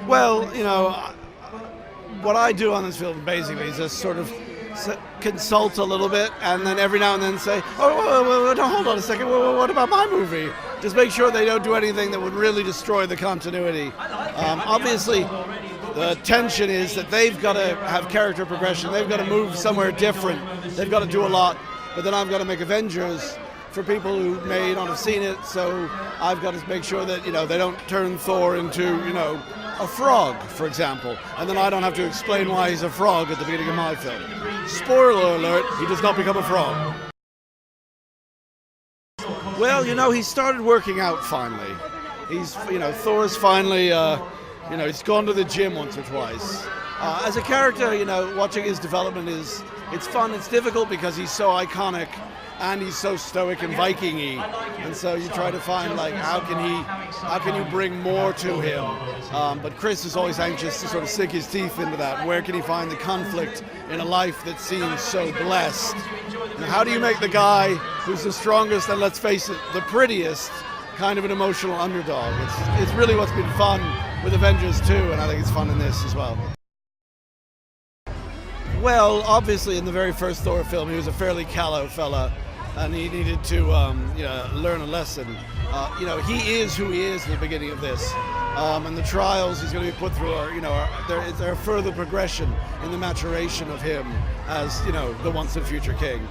Well, what I do on this film basically is just sort of consult a little bit, and then every now and then say, oh, no, hold on a second, what about my movie? Just make sure they don't do anything that would really destroy the continuity. Obviously, the tension is that they've got to have character progression, they've got to move somewhere different, they've got to do a lot, but then I've got to make Avengers for people who may not have seen it, so I've got to make sure that, they don't turn Thor into, a frog, for example, and then I don't have to explain why he's a frog at the beginning of my film. Spoiler alert, he does not become a frog. Well, he started working out finally. He's, Thor's finally, he's gone to the gym once or twice. As a character, watching his development it's fun. It's difficult because he's so iconic and he's so stoic and Viking-y, and so you try to find how can you bring more to him? But Chris is always anxious to sort of sink his teeth into that. Where can he find the conflict in a life that seems so blessed? And how do you make the guy who's the strongest and, let's face it, the prettiest, kind of an emotional underdog? It's really what's been fun with Avengers 2, and I think it's fun in this as well. Well, obviously in the very first Thor film, he was a fairly callow fella, and he needed to, learn a lesson. He is who he is in the beginning of this, and the trials he's going to be put through are further progression in the maturation of him as, the once and future king.